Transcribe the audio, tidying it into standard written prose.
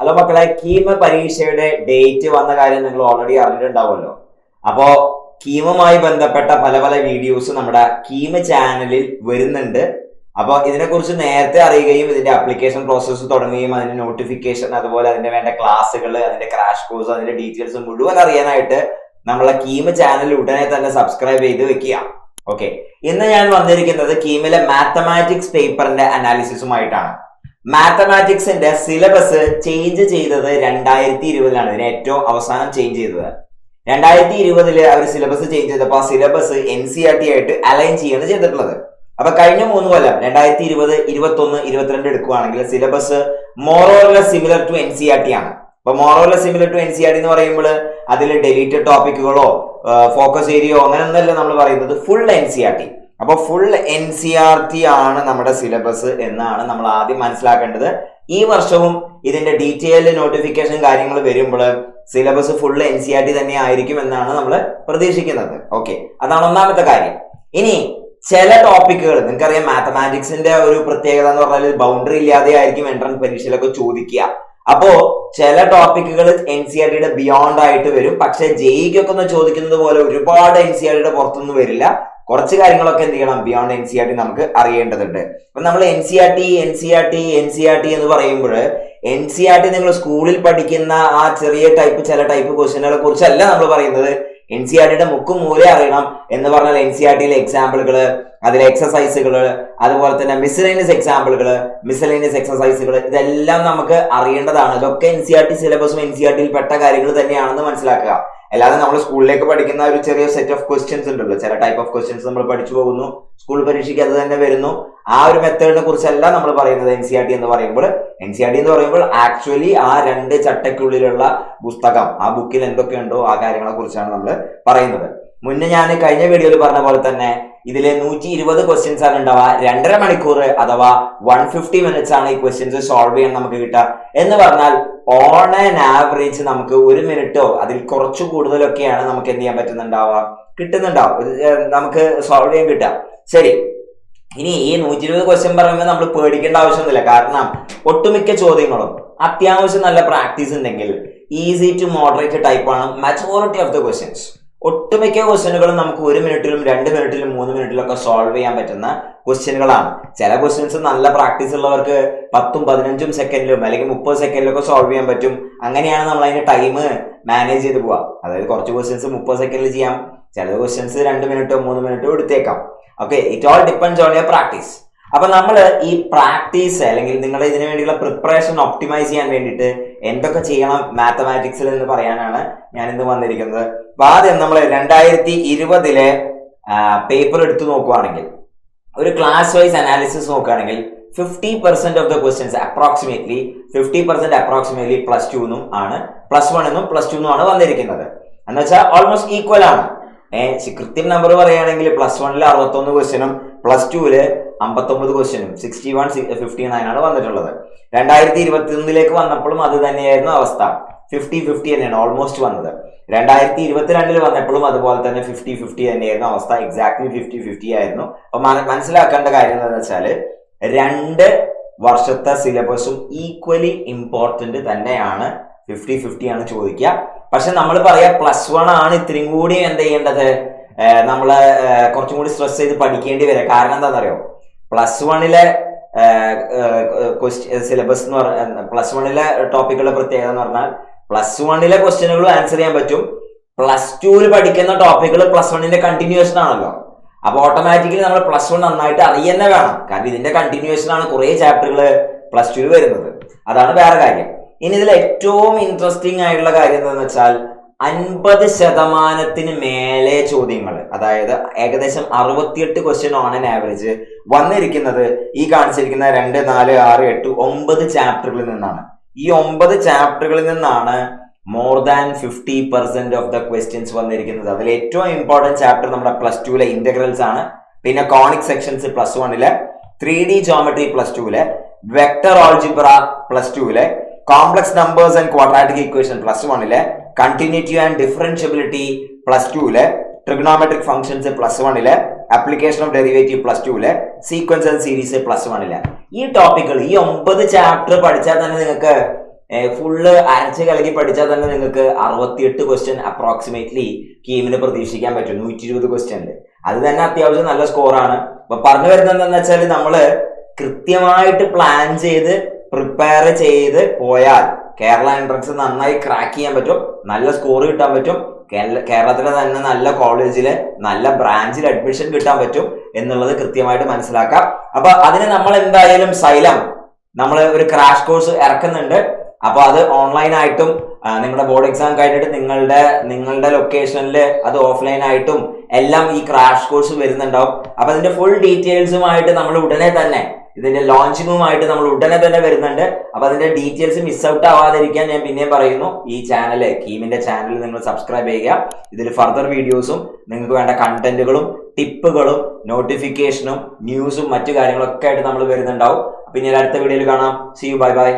Hello മക്കളെ, കീം പരീക്ഷയുടെ date വന്ന കാര്യം നിങ്ങൾ ഓൾറെഡി അറിഞ്ഞിട്ടുണ്ടാവുമല്ലോ. അപ്പോ കീമുമായി ബന്ധപ്പെട്ട പല പല വീഡിയോസ് നമ്മുടെ കീം ചാനലിൽ വരുന്നുണ്ട്. അപ്പോൾ ഇതിനെക്കുറിച്ച് നേരത്തെ അറിയുകയും ഇതിന്റെ ആപ്ലിക്കേഷൻ പ്രോസസ്സ് തുടങ്ങുകയും അതിന്റെ നോട്ടിഫിക്കേഷൻ, അതുപോലെ അതിന്റെ വേണ്ട ക്ലാസ്സുകൾ, അതിന്റെ ക്രാഷ് കോഴ്സ്, അതിന്റെ ഡീറ്റെയിൽസ് മുഴുവൻ അറിയാനായിട്ട് നമ്മളെ കീം ചാനൽ ഉടനെ തന്നെ സബ്സ്ക്രൈബ് ചെയ്ത് വെക്കുക. ഓക്കെ, ഇന്ന് ഞാൻ വന്നിരിക്കുന്നത് കീമിലെ മാത്തമാറ്റിക്സ് പേപ്പറിന്റെ അനാലിസിസുമായിട്ടാണ്. മാത്തമാറ്റിക്സിന്റെ സിലബസ് ചേഞ്ച് ചെയ്തത് 2020 ഇതിനെ ഏറ്റവും അവസാനം ചേഞ്ച് ചെയ്തത് 2020 അവർ സിലബസ് ചേഞ്ച് ചെയ്തപ്പോൾ ആ സിലബസ് NCERT ആയിട്ട് അലൈൻ ചെയ്യാണ് ചെയ്തിട്ടുള്ളത്. അപ്പൊ കഴിഞ്ഞ 3 കൊല്ലം 2020, 21, 22 എടുക്കുകയാണെങ്കിൽ syllabus more or less similar to NCERT ആണ്. അപ്പൊ മോറോർലെസ് സിമിലർ ടു NCERT എന്ന് പറയുമ്പോൾ അതിൽ ഡെലീറ്റഡ് ടോപ്പിക്കുകളോ ഫോക്കസ് ഏരിയയോ അങ്ങനെയൊന്നല്ല നമ്മൾ പറയുന്നത്, ഫുൾ NCERT. അപ്പൊ ഫുൾ NCERT ആണ് നമ്മുടെ സിലബസ് എന്നാണ് നമ്മൾ ആദ്യം മനസ്സിലാക്കേണ്ടത്. ഈ വർഷവും ഇതിന്റെ ഡീറ്റെയിൽഡ് നോട്ടിഫിക്കേഷൻ കാര്യങ്ങൾ വരുമ്പോൾ സിലബസ് ഫുൾ NCERT തന്നെ ആയിരിക്കും എന്നാണ് നമ്മൾ പ്രതീക്ഷിക്കുന്നത്. ഓക്കെ, അതാണ് ഒന്നാമത്തെ കാര്യം. ഇനി ചില ടോപ്പിക്കുകൾ നിങ്ങൾക്കറിയാം, മാത്തമാറ്റിക്സിന്റെ ഒരു പ്രത്യേകത എന്ന് പറഞ്ഞാൽ ബൗണ്ടറി ഇല്ലാതെ ആയിരിക്കും എൻട്രൻസ് പരീക്ഷയിലൊക്കെ ചോദിക്കുക. അപ്പോ ചില ടോപ്പിക്കുകൾ NCERTയുടെ ബിയോണ്ട് ആയിട്ട് വരും. പക്ഷെ ജെഇക്കൊക്കെ ഒന്ന് ചോദിക്കുന്നത് പോലെ ഒരുപാട് NCERTയുടെ പുറത്തൊന്നും വരില്ല. കുറച്ച് കാര്യങ്ങളൊക്കെ എന്ത് ചെയ്യണം, ബിയോണ്ട് NCERT നമുക്ക് അറിയേണ്ടതുണ്ട്. അപ്പൊ നമ്മൾ NCERT എന്ന് പറയുമ്പോൾ NCERT നിങ്ങൾ സ്കൂളിൽ പഠിക്കുന്ന ആ ചെറിയ ചില ടൈപ്പ് ക്വസ്റ്റ്യനുകളെ കുറിച്ചല്ല നമ്മൾ പറയുന്നത്. NCERTയുടെ മുക്കും മൂല അറിയണം എന്ന് പറഞ്ഞാൽ NCERTയിലെ എക്സാമ്പിളുകൾ, അതിലെ എക്സസൈസുകൾ, അതുപോലെ തന്നെ മിസലേനിയസ് എക്സാമ്പിളുകൾ, മിസലേനിയസ് എക്സസൈസുകൾ, ഇതെല്ലാം നമുക്ക് അറിയേണ്ടതാണ്. ഇതൊക്കെ NCERT സിലബസും NCERTയിൽ പെട്ട കാര്യങ്ങൾ തന്നെയാണെന്ന് മനസ്സിലാക്കുക. അല്ലാതെ നമ്മൾ സ്കൂളിലേക്ക് പഠിക്കുന്ന ഒരു ചെറിയ സെറ്റ് ഓഫ് ക്വസ്റ്റ്യൻസ് ഉണ്ടല്ലോ, ചില ടൈപ്പ് ഓഫ് ക്വസ്റ്റ്യൻസ് നമ്മൾ പഠിച്ചു പോകുന്നു, സ്കൂൾ പരീക്ഷയ്ക്ക് അത് തന്നെ വരുന്നു. ആ ഒരു മെത്തേഡിനെ കുറിച്ചല്ല നമ്മൾ പറയുന്നത്. NCERT എന്ന് പറയുമ്പോൾ ആക്ച്വലി ആ 2 ചട്ടയ്ക്കുള്ളിലുള്ള പുസ്തകം, ആ ബുക്കിൽ എന്തൊക്കെയുണ്ടോ ആ കാര്യങ്ങളെ കുറിച്ചാണ് നമ്മൾ പറയുന്നത്. മുന്നേ ഞാൻ കഴിഞ്ഞ വീഡിയോയിൽ പറഞ്ഞ പോലെ തന്നെ ഇതിലെ 120 ക്വസ്റ്റ്യൻസ് ആണ് ഉണ്ടാവുക. 2.5 മണിക്കൂർ അഥവാ 150 മിനിറ്റ്സ് ആണ് ഈ ക്വസ്റ്റ്യൻസ് സോൾവ് ചെയ്യാൻ നമുക്ക് കിട്ടുക. എന്ന് പറഞ്ഞാൽ ഓൺ ആൻ ആവറേജ് നമുക്ക് 1 മിനിറ്റോ അതിൽ കുറച്ച് കൂടുതലൊക്കെയാണ് നമുക്ക് എന്ത് ചെയ്യാൻ കിട്ടുന്നുണ്ടാവും നമുക്ക് സോൾവ് ചെയ്യാൻ കിട്ടുക. ശരി, ഇനി ഈ 120 ക്വസ്റ്റ്യൻ പറയുമ്പോൾ നമ്മൾ പേടിക്കേണ്ട ആവശ്യമൊന്നുമില്ല. കാരണം ഒട്ടുമിക്ക ചോദ്യങ്ങളും അത്യാവശ്യം നല്ല പ്രാക്ടീസ് ഉണ്ടെങ്കിൽ ഈസി ടു മോഡറേറ്റ് ടൈപ്പാണ് മെജോറിറ്റി ഓഫ് ദ ക്വസ്റ്റ്യൻസ്. ഒട്ടുമിക്ക ക്വസ്റ്റ്യനുകളും നമുക്ക് 1 മിനിറ്റിലും 2 മിനിറ്റിലും 3 മിനിറ്റിലും ഒക്കെ സോൾവ് ചെയ്യാൻ പറ്റുന്ന ക്വസ്റ്റ്യനുകളാണ്. ചില ക്വസ്റ്റ്യൻസ് നല്ല പ്രാക്ടീസ് ഉള്ളവർക്ക് 10ഉം 15ഉം സെക്കൻഡിലും അല്ലെങ്കിൽ 30 സെക്കൻഡിലൊക്കെ സോൾവ് ചെയ്യാൻ പറ്റും. അങ്ങനെയാണ് നമ്മൾ അതിന്റെ ടൈം മാനേജ് ചെയ്ത് പോവാം. അതായത് കുറച്ച് ക്വസ്റ്റ്യൻസ് 30 സെക്കൻഡിൽ ചെയ്യാം, ചില ക്വസ്റ്റ്യൻസ് 2 മിനിറ്റോ 3 മിനിറ്റോ എടുത്തേക്കാം. Okay, it all depends on your practice. അപ്പൊ നമ്മൾ ഈ പ്രാക്ടീസ് അല്ലെങ്കിൽ നിങ്ങളുടെ ഇതിനു വേണ്ടിയുള്ള പ്രിപ്പറേഷൻ ഒപ്റ്റിമൈസ് ചെയ്യാൻ വേണ്ടിയിട്ട് എന്തൊക്കെ ചെയ്യണം മാത്തമാറ്റിക്സിൽ എന്ന് പറയാനാണ് ഞാൻ ഇന്ന് വന്നിരിക്കുന്നത്. അപ്പൊ ആദ്യം നമ്മൾ 2020 പേപ്പർ എടുത്തു നോക്കുകയാണെങ്കിൽ, ഒരു ക്ലാസ് വൈസ് അനാലിസിസ് നോക്കുകയാണെങ്കിൽ 50% ഓഫ് ദ ക്വസ്റ്റ്യൻസ് അപ്രോക്സിമേറ്റ്ലി +2 ആണ്, +1 എന്നും +2 ആണ് വന്നിരിക്കുന്നത്. എന്ന് വെച്ചാൽ ഓൾമോസ്റ്റ് ഈക്വൽ ആണ്. കൃത്യം നമ്പർ പറയുകയാണെങ്കിൽ +1 61 ക്വസ്റ്റ്യനും +2 59 ക്വസ്റ്റ്യനും 61-59 ആണ് വന്നിട്ടുള്ളത്. 2021 വന്നപ്പോഴും അത് തന്നെയായിരുന്നു അവസ്ഥ. 50-50 തന്നെയാണ് ഓൾമോസ്റ്റ് വന്നത്. 2022 വന്നപ്പോഴും അതുപോലെ തന്നെ 50-50 തന്നെയായിരുന്നു അവസ്ഥ. എക്സാക്ട്ലി 50-50 ആയിരുന്നു. അപ്പൊ മനസ്സിലാക്കേണ്ട കാര്യം എന്താണെന്ന് വെച്ചാൽ 2 വർഷത്തെ സിലബസും ഈക്വലി ഇമ്പോർട്ടന്റ് തന്നെയാണ്. 50-50 ആണ് ചോദിക്കുക. പക്ഷെ നമ്മൾ പറയാ +1 ആണ് ഇത്രയും കൂടി എന്ത് ചെയ്യേണ്ടത്, നമ്മള് കുറച്ചും കൂടി സ്ട്രെസ് ചെയ്ത് പഠിക്കേണ്ടി വരിക. കാരണം എന്താണെന്നറിയോ, +1 സിലബസ് എന്ന് പറഞ്ഞാൽ +1 ടോപ്പിക്കുകളുടെ പ്രത്യേകത എന്ന് പറഞ്ഞാൽ +1 ക്വസ്റ്റ്യനുകളും ആൻസർ ചെയ്യാൻ പറ്റും. +2 പഠിക്കുന്ന ടോപ്പിക്കുകൾ +1 കണ്ടിന്യൂവേഷൻ ആണല്ലോ. അപ്പൊ ഓട്ടോമാറ്റിക്കലി നമ്മൾ +1 നന്നായിട്ട് അറിയുന്നേ വേണം. കാരണം ഇതിന്റെ കണ്ടിന്യൂവേഷൻ ആണ് കുറെ ചാപ്റ്ററുകൾ +2 വരുന്നത്. അതാണ് വേറെ കാര്യം. ഇനി ഇതിൽ ഏറ്റവും ഇൻട്രസ്റ്റിംഗ് ആയിട്ടുള്ള കാര്യം എന്താണെന്ന് വെച്ചാൽ 50% മേലെ ചോദ്യങ്ങൾ, അതായത് ഏകദേശം 68 ക്വസ്റ്റ്യൻ ഓൺ ആൻ ആവറേജ് വന്നിരിക്കുന്നത് ഈ കാണിച്ചിരിക്കുന്ന 2, 4, 6, 8, 9 ചാപ്റ്ററുകളിൽ നിന്നാണ്. ഈ 9 ചാപ്റ്ററുകളിൽ നിന്നാണ് more than 50% of the questions വന്നിരിക്കുന്നത്. അതിൽ ഏറ്റവും ഇമ്പോർട്ടന്റ് ചാപ്റ്റർ നമ്മുടെ +2 ഇന്റഗ്രൽസ് ആണ്. പിന്നെ conic sections +1, 3D geometry +2, vector algebra +2, complex numbers and quadratic equation +1, continuity and differentiability +2, trigonometric functions +1, application of derivative +2, sequence and series +1. ഈ ടോപ്പിക്കുകൾ, ഈ 9 ചാപ്റ്റർ പഠിച്ചാൽ തന്നെ നിങ്ങൾക്ക് ഫുള്ള് അരച്ച് കലക്കി പഠിച്ചാൽ തന്നെ നിങ്ങൾക്ക് 68 ക്വസ്റ്റ്യൻ അപ്രോക്സിമേറ്റ്ലി കീമിന് പ്രതീക്ഷിക്കാൻ പറ്റും 120 ക്വസ്റ്റ്യനിൽ. അത് തന്നെ അത്യാവശ്യം നല്ല സ്കോറാണ്. അപ്പൊ പറഞ്ഞു വരുന്നത് എന്താണെന്ന് വെച്ചാൽ നമ്മള് കൃത്യമായിട്ട് പ്ലാൻ ചെയ്ത് പ്രിപ്പയർ ചെയ്ത് പോയാൽ കേരള എൻട്രൻസ് നന്നായി ക്രാക്ക് ചെയ്യാൻ പറ്റും, നല്ല സ്കോർ കിട്ടാൻ പറ്റും, കേരളത്തിലെ തന്നെ നല്ല കോളേജില് നല്ല ബ്രാഞ്ചിൽ അഡ്മിഷൻ കിട്ടാൻ പറ്റും എന്നുള്ളത് കൃത്യമായിട്ട് മനസ്സിലാക്കാം. അപ്പൊ അതിന് നമ്മൾ എന്തായാലും സൈലം നമ്മൾ ഒരു ക്രാഷ് കോഴ്സ് ഇറക്കുന്നുണ്ട്. അപ്പൊ അത് ഓൺലൈൻ ആയിട്ടും നിങ്ങളുടെ ബോർഡ് എക്സാം കഴിഞ്ഞിട്ട് നിങ്ങളുടെ ലൊക്കേഷനിൽ അത് ഓഫ്ലൈൻ ആയിട്ടും എല്ലാം ഈ ക്രാഷ് കോഴ്സ് വരുന്നുണ്ടാവും. അപ്പൊ അതിന്റെ ഫുൾ ഡീറ്റെയിൽസുമായിട്ട് നമ്മൾ ഉടനെ തന്നെ ഇതിന്റെ ലോഞ്ചിങ്ങുമായിട്ട് നമ്മൾ ഉടനെ തന്നെ വരുന്നുണ്ട്. അപ്പൊ അതിന്റെ ഡീറ്റെയിൽസ് മിസ് ഔട്ട് ആവാതിരിക്കാൻ ഞാൻ പിന്നെയും പറയുന്നു, ഈ ചാനൽ കീമിന്റെ ചാനൽ നിങ്ങൾ സബ്സ്ക്രൈബ് ചെയ്യുക. ഇതിൽ ഫർദർ വീഡിയോസും നിങ്ങൾക്ക് വേണ്ട കണ്ടന്റുകളും ടിപ്പുകളും നോട്ടിഫിക്കേഷനും ന്യൂസും മറ്റു കാര്യങ്ങളൊക്കെ ആയിട്ട് നമ്മൾ വരുന്നുണ്ടാവും. പിന്നെ അടുത്ത വീഡിയോയിൽ കാണാം. See you, bye by.